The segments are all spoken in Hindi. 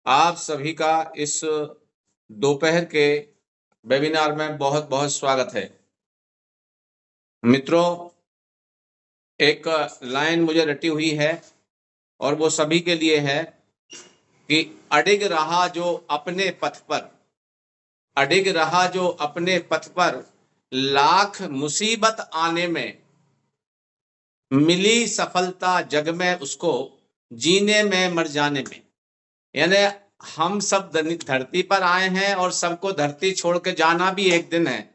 आप सभी का इस दोपहर के वेबिनार में बहुत बहुत स्वागत है। मित्रों, एक लाइन मुझे रटी हुई है और वो सभी के लिए है कि अडिग रहा जो अपने पथ पर, अडिग रहा जो अपने पथ पर, लाख मुसीबत आने में मिली सफलता जग में उसको, जीने में मर जाने में। यानी हम सब धरती पर आए हैं और सबको धरती छोड़ के जाना भी एक दिन है,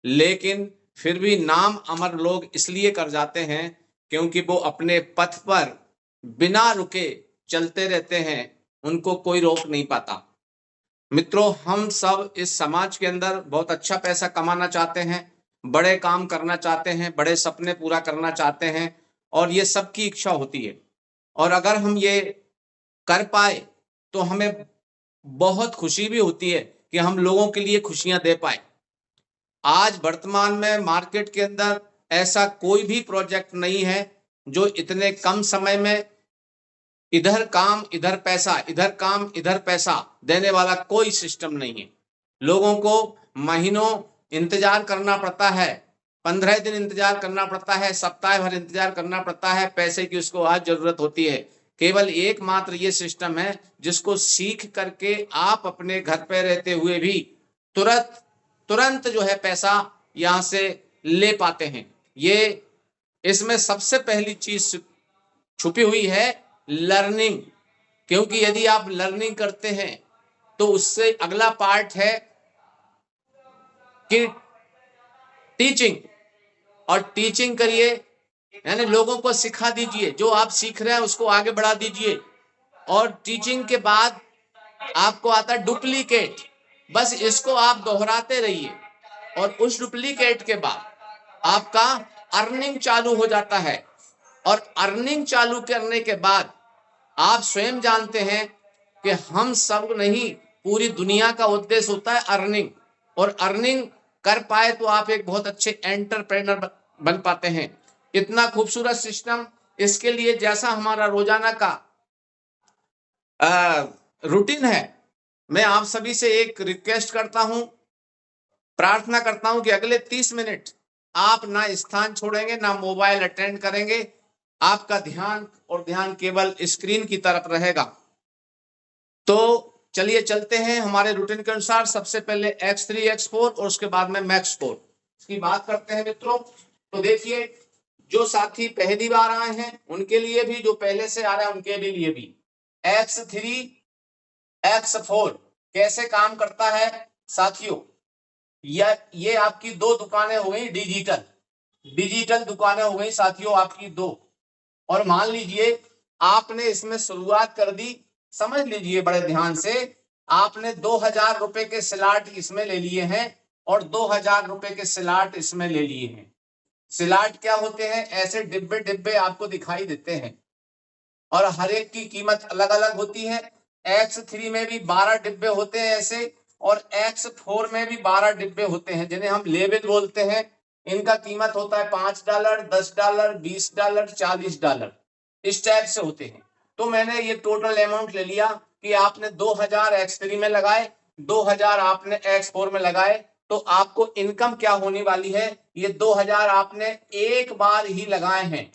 लेकिन फिर भी नाम अमर लोग इसलिए कर जाते हैं क्योंकि वो अपने पथ पर बिना रुके चलते रहते हैं, उनको कोई रोक नहीं पाता। मित्रों, हम सब इस समाज के अंदर बहुत अच्छा पैसा कमाना चाहते हैं, बड़े काम करना चाहते हैं, बड़े सपने पूरा करना चाहते हैं और ये सबकी इच्छा होती है। और अगर हम ये कर पाए तो हमें बहुत खुशी भी होती है कि हम लोगों के लिए खुशियां दे पाए। आज वर्तमान में मार्केट के अंदर ऐसा कोई भी प्रोजेक्ट नहीं है जो इतने कम समय में इधर काम इधर पैसा, इधर काम इधर पैसा देने वाला कोई सिस्टम नहीं है। लोगों को महीनों इंतजार करना पड़ता है, 15 दिन इंतजार करना पड़ता है, सप्ताह भर इंतजार करना पड़ता है, पैसे की उसको आज जरूरत होती है। केवल एकमात्र ये सिस्टम है जिसको सीख करके आप अपने घर पे रहते हुए भी तुरंत तुरंत जो है पैसा यहां से ले पाते हैं। ये इसमें सबसे पहली चीज छुपी हुई है, लर्निंग। क्योंकि यदि आप लर्निंग करते हैं तो उससे अगला पार्ट है कि टीचिंग। और टीचिंग करिए, यानी लोगों को सिखा दीजिए, जो आप सीख रहे हैं उसको आगे बढ़ा दीजिए। और टीचिंग के बाद आपको आता है डुप्लीकेट, बस इसको आप दोहराते रहिए और उस डुप्लीकेट के बाद आपका अर्निंग चालू हो जाता है। और अर्निंग चालू करने के बाद आप स्वयं जानते हैं कि हम सब नहीं, पूरी दुनिया का उद्देश्य होता है अर्निंग। और अर्निंग कर पाए तो आप एक बहुत अच्छे एंटरप्रेन्योर बन पाते हैं। इतना खूबसूरत सिस्टम, इसके लिए जैसा हमारा रोजाना का रूटीन है, मैं आप सभी से एक रिक्वेस्ट करता हूं, प्रार्थना करता हूं कि अगले 30 मिनट आप ना स्थान छोड़ेंगे, ना मोबाइल अटेंड करेंगे। आपका ध्यान केवल स्क्रीन की तरफ रहेगा। तो चलिए चलते हैं हमारे रूटीन के अनुसार। सबसे पहले X3 X4 और उसके बाद में मैक्स 4 इसकी बात करते हैं मित्रों। तो देखिए, जो साथी पहली बार आए हैं उनके लिए भी, जो पहले से आ रहे हैं उनके लिए भी, X3 X4 कैसे काम करता है साथियों। ये आपकी दो दुकानें हो गई, डिजिटल दुकानें हो गई साथियों आपकी दो। और मान लीजिए आपने इसमें शुरुआत कर दी, समझ लीजिए बड़े ध्यान से, आपने 2000 रुपए के स्लॉट इसमें ले लिए हैं और 2000 रुपए के स्लॉट इसमें ले लिए हैं। स्लॉट क्या होते हैं? ऐसे डिब्बे डिब्बे आपको दिखाई देते हैं और हर एक की कीमत अलग अलग होती है। X3 में भी 12 डिब्बे होते हैं ऐसे, और X4 में भी 12 डिब्बे होते हैं जिन्हें हम लेवल बोलते हैं। इनका कीमत होता है $5, $10, $20, $40, इस टाइप से होते हैं। तो मैंने ये टोटल अमाउंट ले लिया कि आपने 2000 X3 में लगाए, 2000 आपने X4 में लगाए, तो आपको इनकम क्या होने वाली है? ये 2000 आपने एक बार ही लगाए हैं,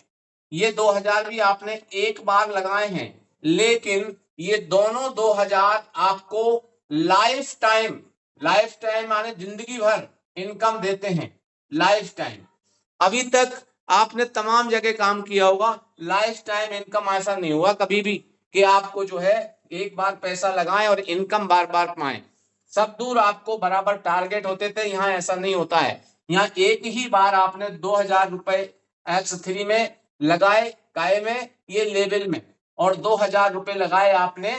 ये 2000 भी आपने एक बार लगाए हैं, लेकिन ये दोनों 2000 आपको लाइफ टाइम माने जिंदगी भर इनकम देते हैं। लाइफ टाइम, अभी तक आपने तमाम जगह काम किया होगा, लाइफ टाइम इनकम ऐसा नहीं हुआ कभी भी कि आपको जो है एक बार पैसा लगाएं और इनकम बार बार पाएं। सब दूर आपको बराबर टारगेट होते थे, यहाँ ऐसा नहीं होता है। यहाँ एक ही बार आपने 2000 रुपए X3 में लगाए, काय में, ये लेवल में, और 2000 रुपए लगाए आपने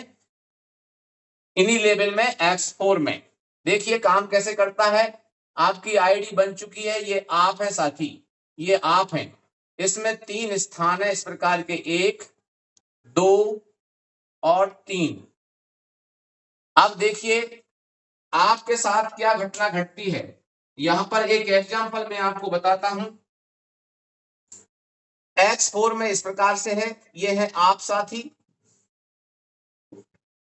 इन्हीं लेवल में X4 में। देखिए काम कैसे करता है। आपकी आईडी बन चुकी है, ये आप है साथी, ये आप हैं। इसमें 3 स्थान है इस प्रकार के, 1, 2 और 3। अब देखिए आपके साथ क्या घटना घटती है। यहां पर एक एग्जांपल मैं आपको बताता हूं। X4 में इस प्रकार से है, ये है आप साथी,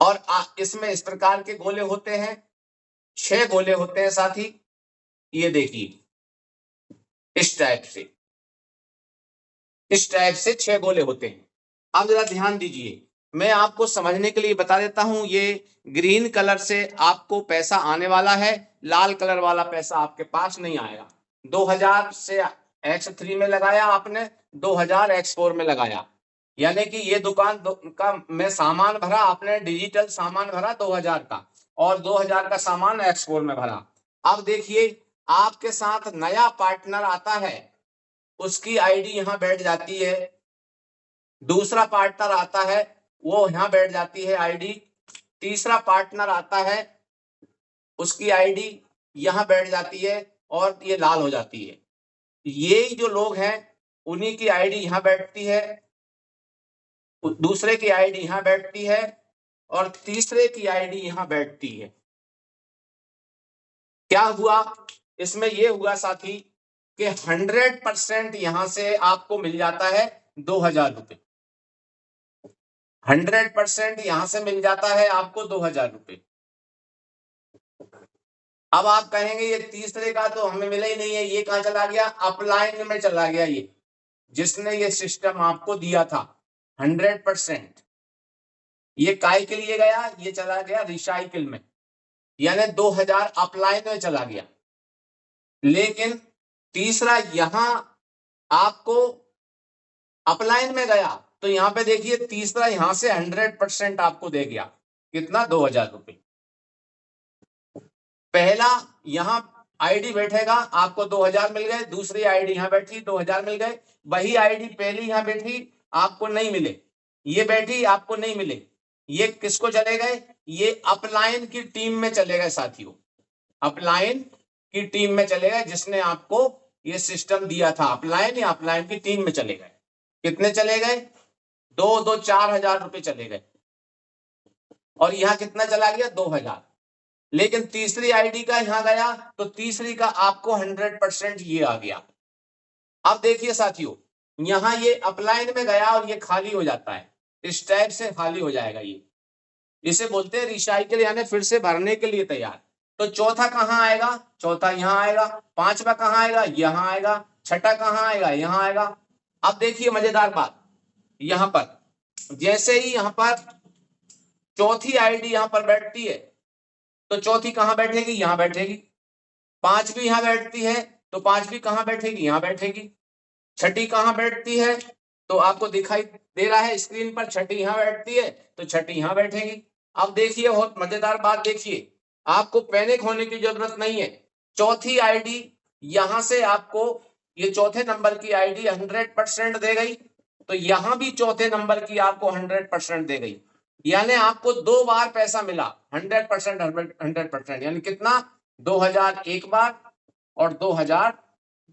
और इसमें इस प्रकार के गोले होते हैं, 6 गोले होते हैं साथी। ये देखिए इस टाइप से 6 गोले होते हैं। अब जरा ध्यान दीजिए, मैं आपको समझने के लिए बता देता हूं। ये ग्रीन कलर से आपको पैसा आने वाला है, लाल कलर वाला पैसा आपके पास नहीं आएगा। 2000 से X3 में लगाया आपने, 2000 X4 में लगाया, यानी कि ये दुकान का में सामान भरा आपने, डिजिटल सामान भरा 2000 का, और 2000 का सामान X4 में भरा। अब देखिए आपके साथ नया पार्टनर आता है, उसकी आईडी यहां बैठ जाती है, दूसरा पार्टनर आता है वो यहां बैठ जाती है आईडी, तीसरा पार्टनर आता है उसकी आईडी यहां बैठ जाती है और ये लाल हो जाती है। ये जो लोग हैं उन्हीं की आईडी यहां बैठती है, दूसरे की आईडी यहां बैठती है और तीसरे की आईडी यहां बैठती है। क्या हुआ इसमें? ये हुआ साथी कि 100% यहां से आपको मिल जाता है 2000 रुपए। 100% यहां से मिल जाता है आपको 2000 रुपए। अब आप कहेंगे ये तीसरे का तो हमें मिला ही नहीं है, ये कहां चला गया? अपलाइन में चला गया। ये जिसने ये सिस्टम आपको दिया था 100%, ये काय के लिए गया? ये चला गया रिसाइकिल में, यानी 2000 अपलाइन में चला गया। लेकिन तीसरा यहां आपको अपलाइन में गया, तो यहां पे देखिए तीसरा यहां से 100% आपको दे गया। कितना? 2000 रुपए। पहला यहां आईडी बैठेगा, आपको 2000 मिल गए, दूसरी आईडी यहां बैठी 2000 मिल गए। वही आईडी पहली यहां बैठी, आपको नहीं मिले, ये बैठी आपको नहीं मिले। ये किसको चले गए? ये अपलाइन की टीम में चले गए साथियों, अपलाइन की टीम में चले गए, जिसने आपको ये सिस्टम दिया था। अपलाइन या अपलाइन की टीम में चले गए। कितने चले गए? 4,000 रुपए चले गए, और यहां कितना चला गया? 2000। लेकिन तीसरी आईडी का यहां गया तो तीसरी का आपको 100% ये आ गया। अब देखिए साथियों, यहां ये अपलाइन में गया और ये खाली हो जाता है, इस टाइप से खाली हो जाएगा। ये इसे बोलते हैं रिसाइकिल, यानी फिर से भरने के लिए तैयार। तो चौथा कहां आएगा? चौथा यहां आएगा। पांचवा कहां आएगा? यहां आएगा। छठा कहां आएगा? यहां आएगा। अब देखिए मजेदार बात, यहां पर जैसे ही यहां पर चौथी आईडी यहां पर बैठती है, तो चौथी कहां बैठेगी? यहां बैठेगी। पांचवी यहां बैठती है, तो पांचवी कहां बैठेगी? यहां बैठेगी। छठी कहां बैठती है? तो आपको दिखाई दे रहा है स्क्रीन पर, छठी यहां बैठती है, तो छठी यहां बैठेगी। अब देखिए बहुत मजेदार बात, देखिए आपको पैनिक होने की जरूरत नहीं है। चौथी आईडी यहां से आपको, ये चौथे नंबर की आईडी 100% दे गई, तो यहां भी चौथे नंबर की आपको 100% दे गई, यानी आपको 2 बार पैसा मिला। 100%, 100%, यानी कितना? 2000 एक बार और 2000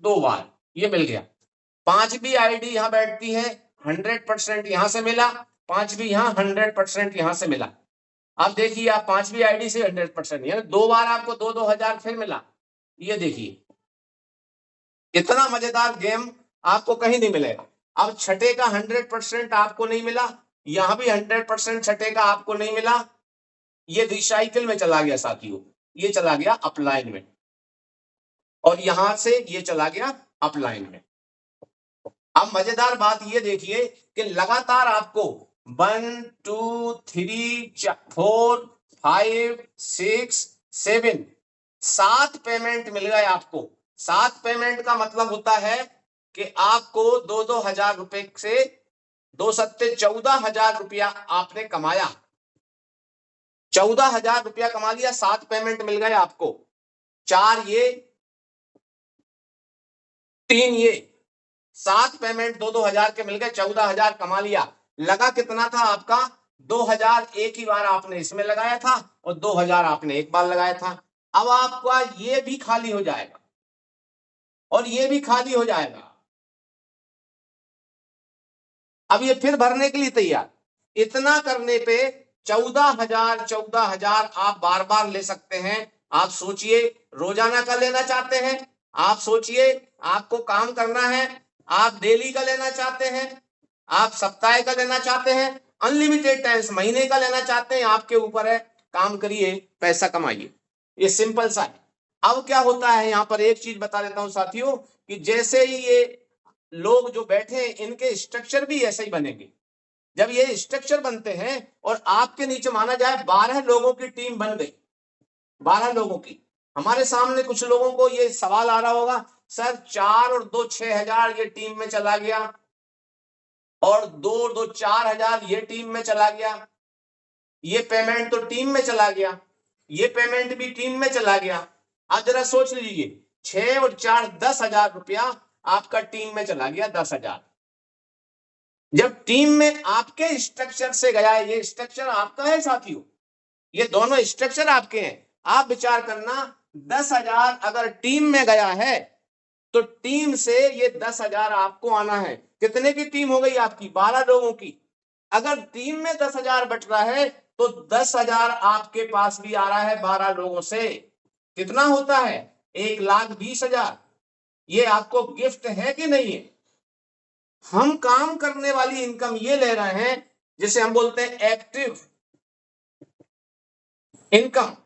2 बार, ये मिल गया। पांचवी आईडी यहां बैठती है, 100% यहां से मिला, पांचवी यहां 100% यहां से मिला। अब देखिए आप पांचवी आईडी से 100%, यानी 2 बार आपको 2-2000 फिर मिला। ये देखिए इतना मजेदार गेम आपको कहीं नहीं मिलेगा। अब छठे का 100% आपको नहीं मिला, यहां भी 100% छठे का आपको नहीं मिला, ये रिसाइकिल में चला गया साथियों, ये चला गया अपलाइन में, और यहां से ये चला गया अपलाइन में। अब मजेदार बात ये देखिए कि लगातार आपको 1 2 3 4 5 6 7 7 पेमेंट मिल गए आपको। 7 पेमेंट का मतलब होता है कि आपको 2-2 हजार रुपए से 2 × 7 = 14,000 रुपया आपने कमाया। 14,000 रुपया कमा लिया, 7 पेमेंट मिल गए आपको, 4 ये 3 ये, 7 पेमेंट 2-2 हजार के मिल गए, 14,000 कमा लिया। लगा कितना था आपका? 2,000 एक ही बार आपने इसमें लगाया था और 2,000 आपने एक बार लगाया था। अब आपका ये भी खाली हो जाएगा और ये भी खाली हो जाएगा। अब ये फिर भरने के लिए तैयार। इतना करने पे 14,000 आप बार बार ले सकते हैं। आप सोचिए रोजाना का लेना चाहते हैं, आप सोचिए आपको काम करना है, आप डेली का लेना चाहते हैं, आप सप्ताह का लेना चाहते हैं, अनलिमिटेड टाइम्स, महीने का लेना चाहते हैं आपके ऊपर है, काम करिए, पैसा कमाइए, ये सिंपल सा है। अब क्या होता है यहाँ पर एक चीज बता देता हूं साथियों, कि जैसे ही ये लोग जो बैठे हैं इनके स्ट्रक्चर भी ऐसे ही बनेंगे। जब ये स्ट्रक्चर बनते हैं और आपके नीचे माना जाए 12 लोगों की टीम बन गई, 12 लोगों की, हमारे सामने कुछ लोगों को ये सवाल आ रहा होगा, सर 4 और 2 6,000 ये टीम में चला गया, और 2 और 2 4,000 ये टीम में चला गया, ये पेमेंट तो टीम में चला गया, ये पेमेंट भी टीम में चला गया। आप जरा सोच लीजिए, 6 और 4 10,000 रुपया आपका टीम में चला गया, 10,000। जब टीम में आपके स्ट्रक्चर से गया है, ये स्ट्रक्चर आपका है साथियों, ये दोनों स्ट्रक्चर आपके हैं। आप विचार करना, 10,000 अगर टीम में गया है तो टीम से ये 10,000 आपको आना है। कितने की टीम हो गई आपकी? 12 लोगों की। अगर टीम में 10,000 बट रहा है तो 10,000 आपके पास भी आ रहा है 12 लोगों से। कितना होता है? 1,20,000। ये आपको गिफ्ट है कि नहीं है? हम काम करने वाली इनकम ये ले रहे हैं जिसे हम बोलते हैं एक्टिव इनकम,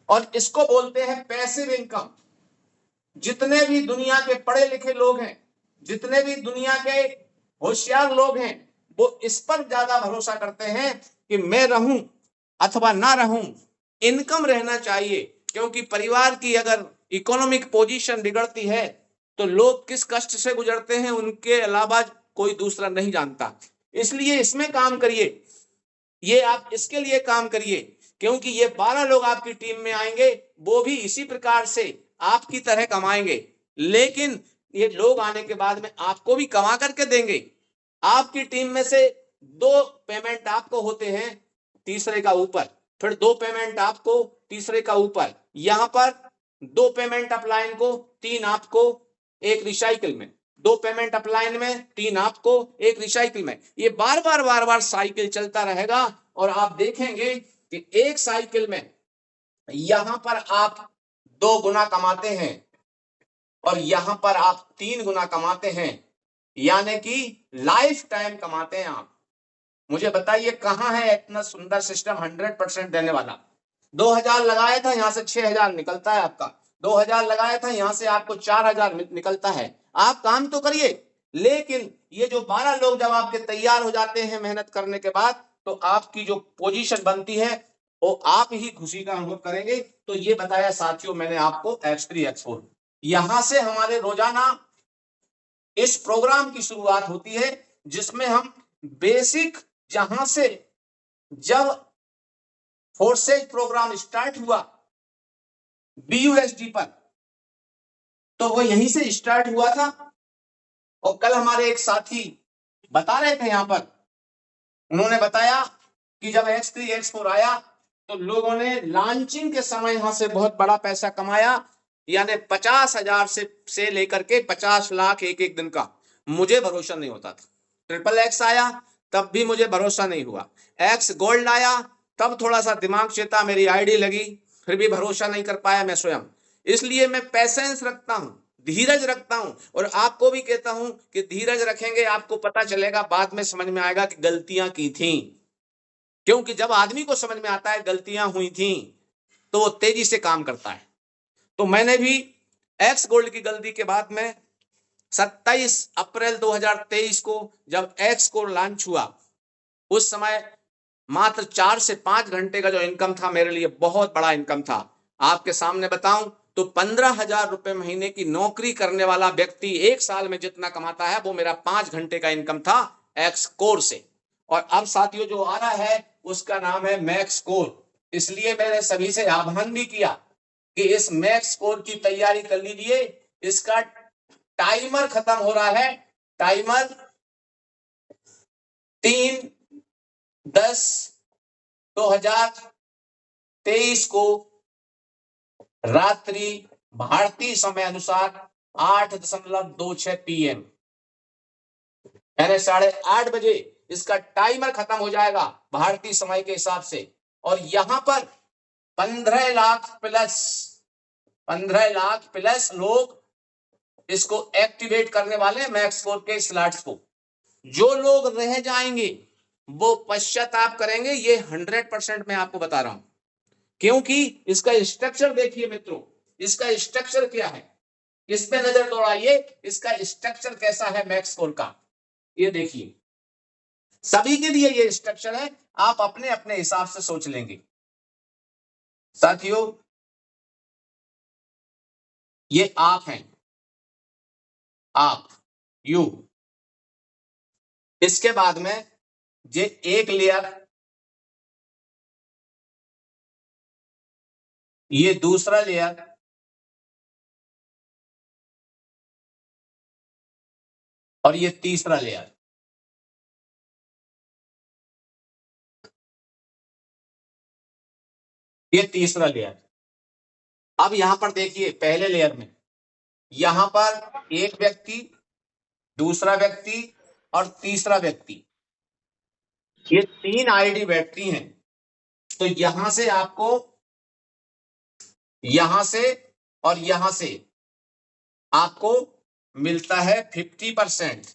और इसको बोलते हैं पैसिव इनकम। जितने भी दुनिया के पढ़े लिखे लोग हैं, जितने भी दुनिया के होशियार लोग हैं, वो इस पर ज्यादा भरोसा करते हैं कि मैं रहूं अथवा ना रहूं, इनकम रहना चाहिए। क्योंकि परिवार की अगर इकोनॉमिक पोजीशन बिगड़ती है तो लोग किस कष्ट से गुजरते हैं उनके अलावा कोई दूसरा नहीं जानता। इसलिए इसमें काम करिए, ये आप इसके लिए काम करिए, क्योंकि ये 12 लोग आपकी टीम में आएंगे, वो भी इसी प्रकार से आपकी तरह कमाएंगे, लेकिन ये लोग आने के बाद में आपको भी कमा करके देंगे। आपकी टीम में से 2 पेमेंट आपको होते हैं, तीसरे का ऊपर, फिर 2 पेमेंट आपको, तीसरे का ऊपर, यहां पर 2 पेमेंट अपलाइन को, 3 आपको, एक रिसाइकिल में, 2 पेमेंट अपलाइन में, 3 आपको, एक रिसाइकिल में। ये बार बार साइकिल चलता रहेगा, और आप देखेंगे कि एक साइकिल में यहां पर आप 2 गुना कमाते हैं और यहां पर आप 3 गुना कमाते हैं, यानी कि लाइफ टाइम कमाते हैं आप। मुझे बताइए कहां है इतना सुंदर सिस्टम 100% देने वाला? 2,000 लगाया था, यहां से 6,000 निकलता है आपका, 2,000 लगाया था, यहां से आपको 4,000 निकलता है। आप काम तो करिए, लेकिन ये जो 12 लोग जब आपके तैयार हो जाते हैं मेहनत करने के बाद, तो आपकी जो पोजीशन बनती है वो आप ही खुशी का अनुभव करेंगे। तो ये बताया साथियों मैंने आपको X3 X4। यहां से हमारे रोजाना इस प्रोग्राम की शुरुआत होती है, जिसमें हम बेसिक, जहां से जब फोर्सेज प्रोग्राम स्टार्ट हुआ BUSD पर, तो वो यहीं से स्टार्ट हुआ था। और कल हमारे एक साथी बता रहे थे यहां पर, उन्होंने बताया कि जब X3 X4 आया तो लोगों ने लॉन्चिंग के समय यहां से बहुत बड़ा पैसा कमाया, यानी 50,000 से लेकर के 50 लाख एक एक दिन का। मुझे भरोसा नहीं होता था। XXX आया तब भी मुझे भरोसा नहीं हुआ, X गोल्ड आया तब थोड़ा सा दिमाग चेता, मेरी आईडी लगी, फिर भी भरोसा नहीं कर पाया मैं स्वयं। इसलिए मैं पैसेंस रखता हूं, धीरज रखता हूं, और आपको भी कहता हूं कि धीरज रखेंगे, आपको पता चलेगा, बाद में समझ में आएगा कि गलतियां की थी। क्योंकि जब आदमी को समझ में आता है गलतियां हुई थी तो वो तेजी से काम करता है। तो मैंने भी एक्स गोल्ड की गलती के बाद में 27 अप्रैल 2023 को जब एक्स को लॉन्च हुआ, उस समय मात्र 4 से 5 घंटे का जो इनकम था मेरे लिए बहुत बड़ा इनकम था। आपके सामने बताऊं तो 15,000 रुपए महीने की नौकरी करने वाला व्यक्ति एक साल में जितना कमाता है वो मेरा 5 घंटे का इनकम था एक्स कोर से। और अब साथियों जो आ रहा है उसका नाम है मैक्स कोर। इसलिए मैंने सभी से आह्वान भी किया कि इस मैक्स कोर की तैयारी कर लीजिए, इसका टाइमर खत्म हो रहा है। टाइमर 3/10/2023 को रात्रि भारतीय समय अनुसार 8:26 PM, यानी 8:30 बजे इसका टाइमर खत्म हो जाएगा भारतीय समय के हिसाब से। और यहां पर 15 लाख प्लस लोग इसको एक्टिवेट करने वाले मैक्स कोर के स्लॉट्स को। जो लोग रह जाएंगे वो पश्चाताप करेंगे, ये 100% मैं आपको बता रहा हूं। क्योंकि इसका स्ट्रक्चर देखिए मित्रों, इसका स्ट्रक्चर क्या है, इस पे नजर दौड़ाइए, इसका स्ट्रक्चर कैसा है मैक्स स्कोर का, ये देखिए। सभी के लिए ये स्ट्रक्चर है, आप अपने अपने हिसाब से सोच लेंगे। साथियों, ये आप हैं, आप, यू। इसके बाद में ये एक लेयर, ये दूसरा लेयर, और ये तीसरा लेयर। ये तीसरा लेयर। अब यहां पर देखिए, पहले लेयर में यहां पर एक व्यक्ति, दूसरा व्यक्ति और तीसरा व्यक्ति, ये 3 आईडी बैठती हैं। तो यहां से आपको, यहां से और यहां से आपको मिलता है 50%।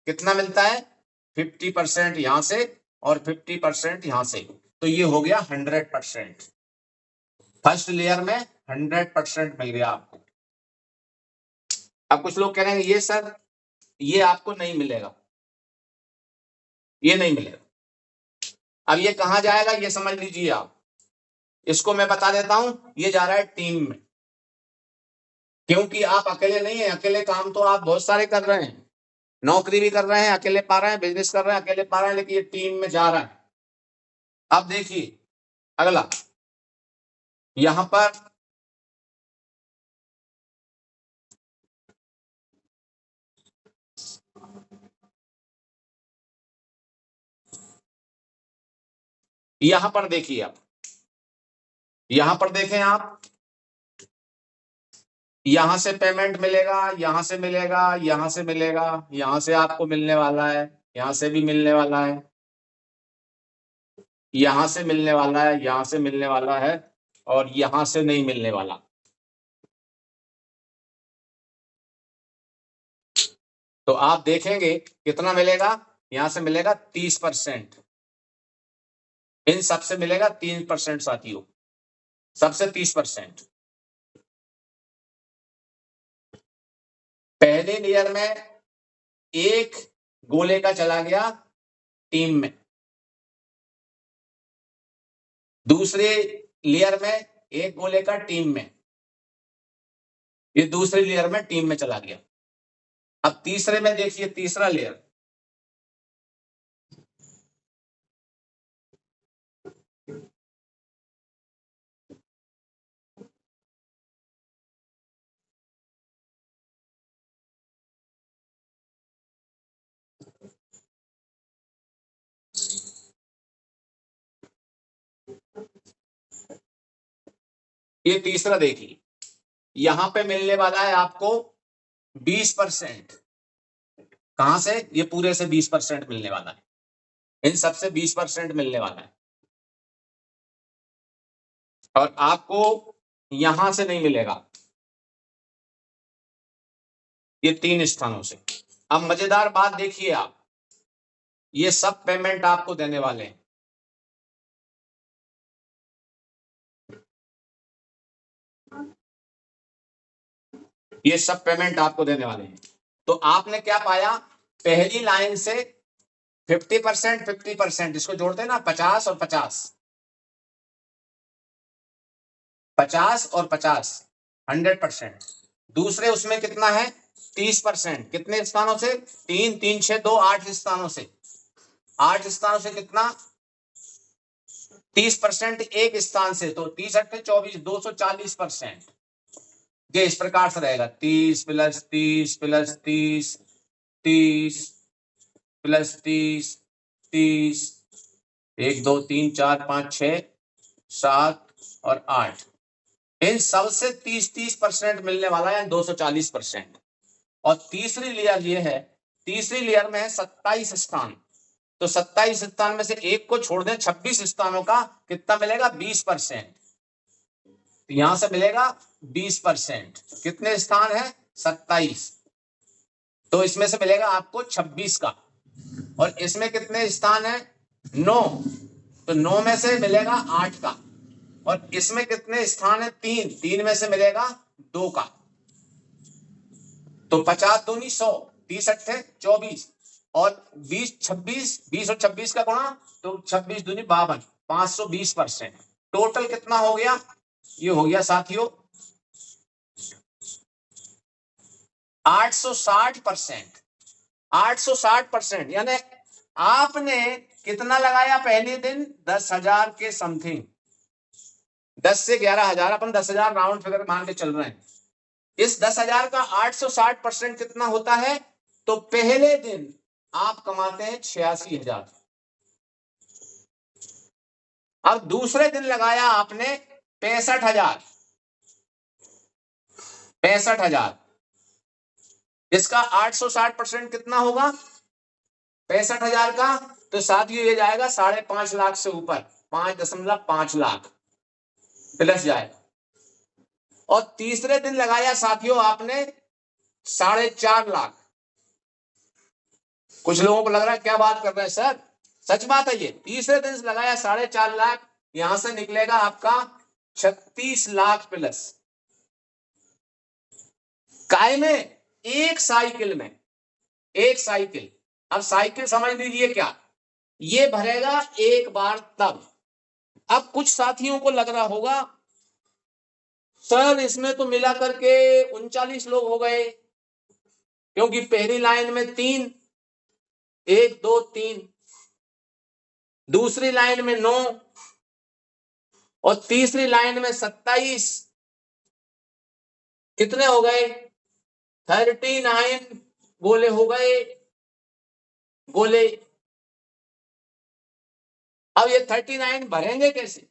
कितना मिलता है? 50% यहां से और 50% यहां से, तो ये हो गया 100%। फर्स्ट लेयर में 100% मिल गया आपको। अब कुछ लोग कह रहे हैं ये सर, ये आपको नहीं मिलेगा, ये नहीं मिलेगा। अब ये कहां जाएगा ये समझ लीजिए आप। इसको मैं बता देता हूं, ये जा रहा है टीम में। क्योंकि आप अकेले नहीं है, अकेले काम तो आप बहुत सारे कर रहे हैं, नौकरी भी कर रहे हैं अकेले पा रहे हैं, बिजनेस कर रहे हैं अकेले पा रहे हैं, लेकिन ये टीम में जा रहा है। अब देखिए अगला, यहां पर यहां पर देखिए आप, यहां पर देखें आप, यहां से पेमेंट मिलेगा, यहां से मिलेगा, यहां से मिलेगा, यहां से आपको मिलने वाला है, यहां से भी मिलने वाला है, यहां से मिलने वाला है, यहां से मिलने वाला है, और यहां से नहीं मिलने वाला। तो आप देखेंगे कितना मिलेगा, यहां से मिलेगा 30%, इन सबसे मिलेगा 3% साथियों, सबसे 30%। पहले लेयर में एक गोले का चला गया टीम में, दूसरे लेयर में एक गोले का टीम में, ये दूसरे लेयर में टीम में चला गया। अब तीसरे में देखिए, तीसरा लेयर, ये तीसरा देखिए, यहां पे मिलने वाला है आपको 20%। कहां से? ये पूरे से 20% मिलने वाला है, इन सबसे 20% मिलने वाला है, और आपको यहां से नहीं मिलेगा, ये 3 स्थानों से। अब मजेदार बात देखिए आप, ये सब पेमेंट आपको देने वाले हैं। ये सब पेमेंट आपको देने वाले हैं। तो आपने क्या पाया, पहली लाइन से 50%, 50%, इसको जोड़ते हैं ना, 50 और 50, 50 और 50, 100%। दूसरे उसमें कितना है, 30%, कितने स्थानों से? 3 3 6 2 8 स्थानों से, 8 स्थानों से कितना, 30% एक स्थान से, तो 30 8 24, 240%। ये इस प्रकार से रहेगा, 30 प्लस 30 प्लस 30, 30 प्लस 30, 30, 1 2 3 4 5 6 7 और 8, इन सबसे 30% मिलने वाला है, 240%। और तीसरी लेयर ये है, तीसरी लेयर में है 27 स्थान, तो 27 स्थान में से एक को छोड़ दें, 26 स्थानों का कितना मिलेगा, 20%। तो यहां से मिलेगा 20%, कितने स्थान है, 27, तो इसमें से मिलेगा आपको 26 का। और इसमें कितने स्थान है? 9, तो 9 में से मिलेगा 8 का। और इसमें कितने स्थान है? 3, 3 में से मिलेगा 2 का। तो 50 दूनी 100, 30 अट्ठे 24 और 20 26, 20 और 26 का गुणा, तो 26 दूनी 52, 520%। टोटल कितना हो गया? ये हो गया साथियों 860%। 860%, यानी आपने कितना लगाया पहले दिन? 10,000 के समथिंग, 10 से 11,000, अपन 10,000 राउंड फिगर मान के चल रहे हैं। इस 10,000 का 860% कितना होता है? तो पहले दिन आप कमाते हैं 86,000। अब दूसरे दिन लगाया आपने 65,000, 65,000, इसका 860% कितना होगा 65,000 का? तो साथियों ये जाएगा 5.5 लाख से ऊपर, 5.5 लाख प्लस जाएगा। और तीसरे दिन लगाया साथियों आपने 4.5 लाख। कुछ लोगों को लग रहा है क्या बात कर रहे हैं सर, सच बात है ये। तीसरे दिन लगाया 4.5 लाख, यहां से निकलेगा आपका 36 लाख प्लस। काय में? एक साइकिल में, एक साइकिल। अब साइकिल समझ लीजिए क्या, ये भरेगा एक बार तब। अब कुछ साथियों को लग रहा होगा सर इसमें तो मिला करके 39 लोग हो गए, क्योंकि पहली लाइन में 3, 1 2 3, दूसरी लाइन में 9 और तीसरी लाइन में 27, कितने हो गए? 39 गोले हो गए, गोले। अब ये 39 भरेंगे कैसे?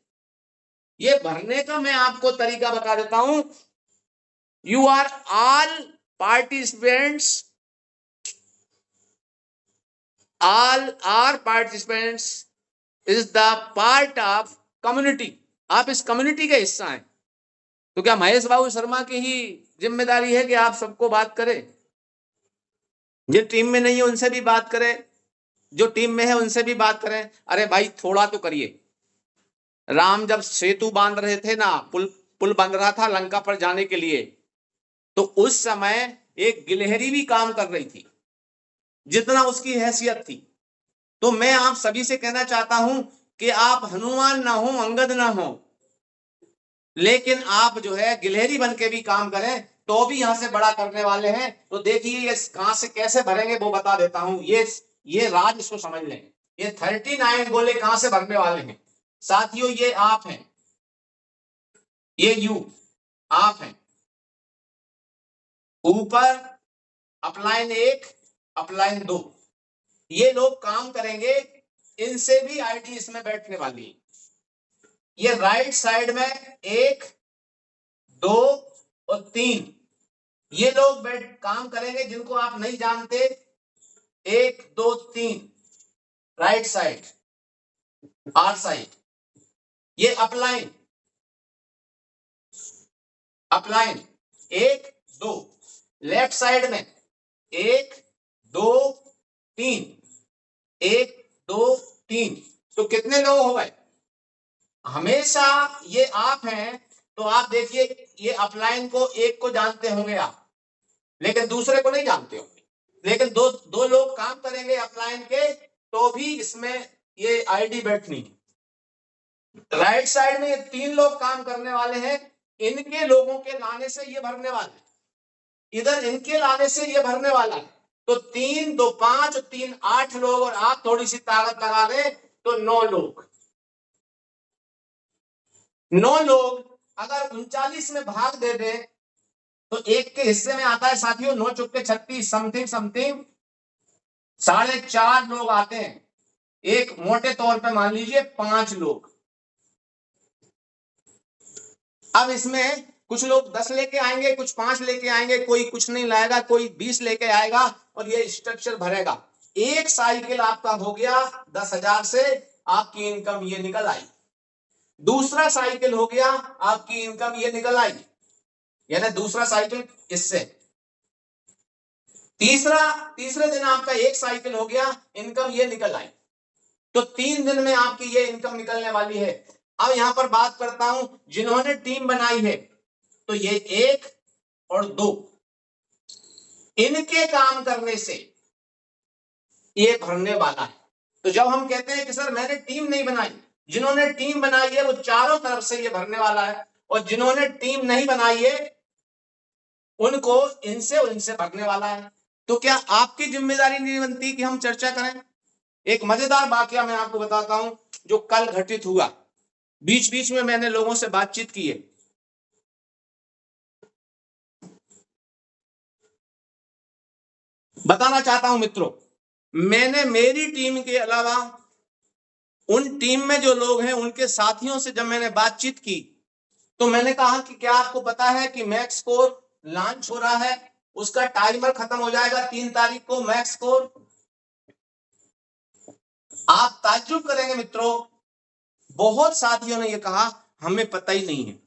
ये भरने का मैं आपको तरीका बता देता हूं। You are all participants, all are participants is the part of community. आप इस कम्युनिटी का हिस्सा हैं। तो क्या महेश बाबू शर्मा की ही जिम्मेदारी है कि आप सबको बात करें? जिन टीम में नहीं है उनसे भी बात करें, जो टीम में है उनसे भी बात करें। अरे भाई थोड़ा तो करिए। राम जब सेतु बांध रहे थे ना, पुल पुल बन रहा था लंका पर जाने के लिए, तो उस समय एक गिलहरी भी काम कर रही थी, जितना उसकी हैसियत थी। तो मैं आप सभी से कहना चाहता हूं कि आप हनुमान ना हो, अंगद ना हो, लेकिन आप जो है गिलहरी बन के भी काम करें तो भी यहां से बड़ा करने वाले हैं। तो देखिए ये कहां से कैसे भरेंगे वो बता देता हूं। ये राज इसको समझ लें। ये 39 गोले कहां से भरने वाले हैं साथियों? ये आप हैं, ये यू आप हैं। ऊपर अपलाइन 1, अपलाइन 2, ये लोग काम करेंगे, इनसे भी आईडी इसमें बैठने वाली है। ये राइट साइड में 1 2 और 3, ये लोग बैठ काम करेंगे जिनको आप नहीं जानते। 1 2 3 राइट साइड, आर साइड। ये अपलाइन, अपलाइन 1 2, लेफ्ट साइड में 1 2 3, 1 2 3। तो कितने लोग हो गए? हमेशा ये आप हैं, तो आप देखिए ये अपलाइन को एक को जानते होंगे आप, लेकिन दूसरे को नहीं जानते होंगे। लेकिन दो दो लोग काम करेंगे अपलाइन के, तो भी इसमें ये आईडी बैठनी है। राइट साइड में ये 3 लोग काम करने वाले हैं, इनके लोगों के लाने से ये भरने वाले, इधर इनके लाने से ये भरने वाला है। तो 3 2 5 3 8 लोग, और आप थोड़ी सी ताकत लगा दें तो 9 लोग। 9 लोग अगर 39 में भाग दे दे तो एक के हिस्से में आता है साथियों 9 चुपके 36 समथिंग समथिंग 4.5 लोग आते हैं। एक मोटे तौर पे मान लीजिए 5 लोग। अब इसमें कुछ लोग 10 लेके आएंगे, कुछ 5 लेके आएंगे, कोई कुछ नहीं लाएगा, कोई 20 लेके आएगा, और ये स्ट्रक्चर भरेगा। एक साइकिल आपका हो गया 10,000 से, आपकी इनकम ये निकल आई। दूसरा साइकिल हो गया, आपकी इनकम ये निकल आई, यानी दूसरा साइकिल इससे। तीसरे दिन आपका एक साइकिल हो गया, इनकम ये निकल आई। तो 3 दिन में आपकी ये इनकम निकलने वाली है। अब यहां पर बात करता हूं जिन्होंने टीम बनाई है, तो ये 1 और 2, इनके काम करने से ये भरने वाला है। तो जब हम कहते हैं कि सर मैंने टीम नहीं बनाई, जिन्होंने टीम बनाई है वो चारों तरफ से ये भरने वाला है, और जिन्होंने टीम नहीं बनाई है उनको इनसे और इनसे भरने वाला है। तो क्या आपकी जिम्मेदारी नहीं बनती कि हम चर्चा करें? एक मजेदार वाकया मैं आपको बताता हूं जो कल घटित हुआ। बीच बीच में मैंने लोगों से बातचीत की है। बताना चाहता हूं मित्रों, मैंने मेरी टीम के अलावा उन टीम में जो लोग हैं उनके साथियों से जब मैंने बातचीत की, तो मैंने कहा कि क्या आपको पता है कि मैक्स स्कोर लॉन्च हो रहा है, उसका टाइमर खत्म हो जाएगा 3 तारीख को मैक्स स्कोर। आप ताज्जुब करेंगे मित्रों, बहुत साथियों ने यह कहा हमें पता ही नहीं है।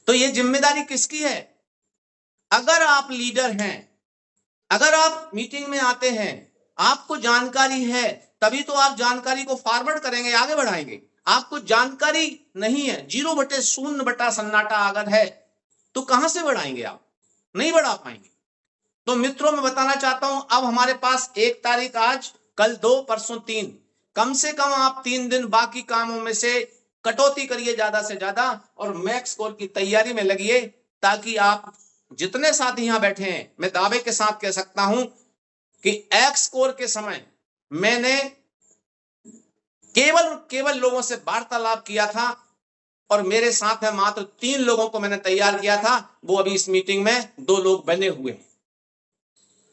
तो यह जिम्मेदारी किसकी है? अगर आप लीडर हैं, अगर आप मीटिंग में आते हैं, आपको जानकारी है, तभी तो आप जानकारी को फॉरवर्ड करेंगे, आगे बढ़ाएंगे। आपको जानकारी नहीं है, 0/0 बटा सन्नाटा अगर है, तो कहां से बढ़ाएंगे? आप नहीं बढ़ा पाएंगे। तो मित्रों मैं बताना चाहता हूं, अब हमारे पास 1 तारीख आज, कल 2, परसों 3, कम से कम आप 3 दिन बाकी कामों में से कटौती करिए ज्यादा से ज्यादा, और मैक्स स्कोर की तैयारी में लगिए, ताकि आप जितने साथी यहां बैठे हैं, मैं दावे के साथ कह सकता हूं कि एक्स स्कोर के समय मैंने केवल लोगों से वार्तालाप किया था, और मेरे साथ में मात्र 3 लोगों को मैंने तैयार किया था। वो अभी इस मीटिंग में 2 लोग बने हुए हैं,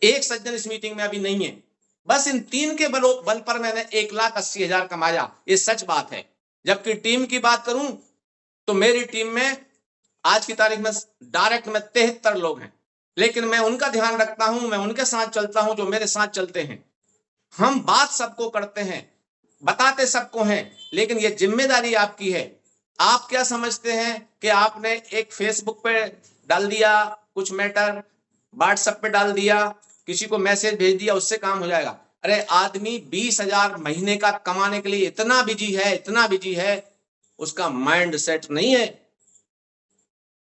एक सज्जन इस मीटिंग में अभी नहीं है। बस इन 3 के बल पर मैंने 1,80,000 कमाया, ये सच बात है। जबकि टीम की बात करूं तो मेरी टीम में आज की तारीख में डायरेक्ट में 73 लोग हैं, लेकिन मैं उनका ध्यान रखता हूं, मैं उनके साथ चलता हूं जो मेरे साथ चलते हैं। हम बात सबको करते हैं, बताते सबको हैं, लेकिन यह जिम्मेदारी आपकी है। आप क्या समझते हैं कि आपने एक फेसबुक पे डाल दिया कुछ मैटर, व्हाट्सएप पे डाल दिया, किसी को मैसेज भेज दिया, उससे काम हो जाएगा? अरे आदमी 20,000 महीने का कमाने के लिए इतना बिजी है, उसका माइंड सेट नहीं है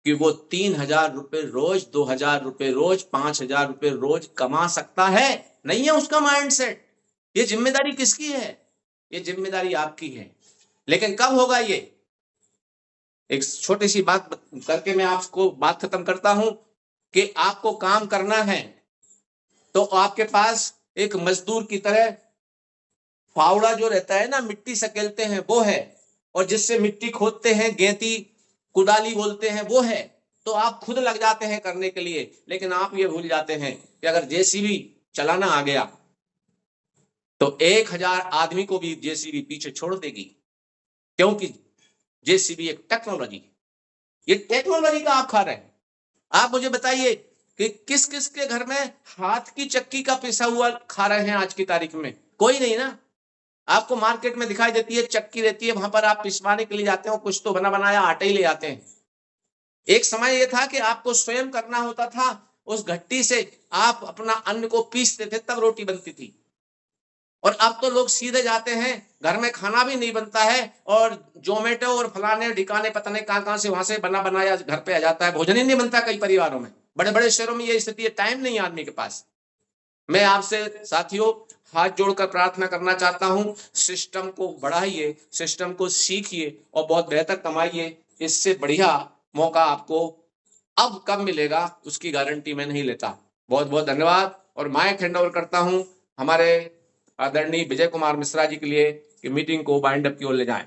कि वो 3,000 रुपए रोज, 2,000 रुपए रोज, 5,000 रुपए रोज कमा सकता है। नहीं है उसका माइंड सेट। ये जिम्मेदारी किसकी है? ये जिम्मेदारी आपकी है। लेकिन कब होगा ये? एक छोटी सी बात करके मैं आपको बात खत्म करता हूं कि आपको काम करना है तो आपके पास एक मजदूर की तरह फावड़ा जो रहता है ना, मिट्टी सकेलते हैं, वो है, और जिससे मिट्टी खोदते हैं, गेंती कुदाली बोलते हैं, वो है। तो आप खुद लग जाते हैं करने के लिए, लेकिन आप ये भूल जाते हैं कि अगर जेसीबी चलाना आ गया तो 1,000 आदमी को भी जेसीबी पीछे छोड़ देगी, क्योंकि जेसीबी एक टेक्नोलॉजी, ये टेक्नोलॉजी का आप खा रहे हैं। आप मुझे बताइए कि किस किस के घर में हाथ की चक्की का पिसा हुआ खा रहे हैं आज की तारीख में? कोई नहीं ना। आपको मार्केट में दिखाई देती है चक्की रहती है, वहां पर आप पिसवाने के लिए जाते हो, कुछ तो बना बनाया आटा ही ले आते हैं। एक समय यह था कि आपको स्वयं करना होता था, उस घट्टी से आप अपना अन्न को पीसते थे, तब रोटी बनती थी। और अब तो लोग सीधे जाते हैं, घर में खाना भी नहीं बनता है, और जोमेटो और फलाने ठिकाने पता नहीं कहां से वहां से बना बनाया घर पे आ जाता है, भोजन ही नहीं बनता। कई परिवारों में, बड़े बड़े शहरों में ये स्थिति है, टाइम नहीं आदमी के पास। मैं आपसे साथियों हाथ जोड़कर प्रार्थना करना चाहता हूं, सिस्टम को बढ़ाइए, सिस्टम को सीखिए और बहुत बेहतर कमाइए। इससे बढ़िया मौका आपको अब कब मिलेगा उसकी गारंटी मैं नहीं लेता। बहुत बहुत धन्यवाद, और माइक हैंड ओवर करता हूं हमारे आदरणीय विजय कुमार मिश्रा जी के लिए कि मीटिंग को बाइंड अप की ओर ले जाएं।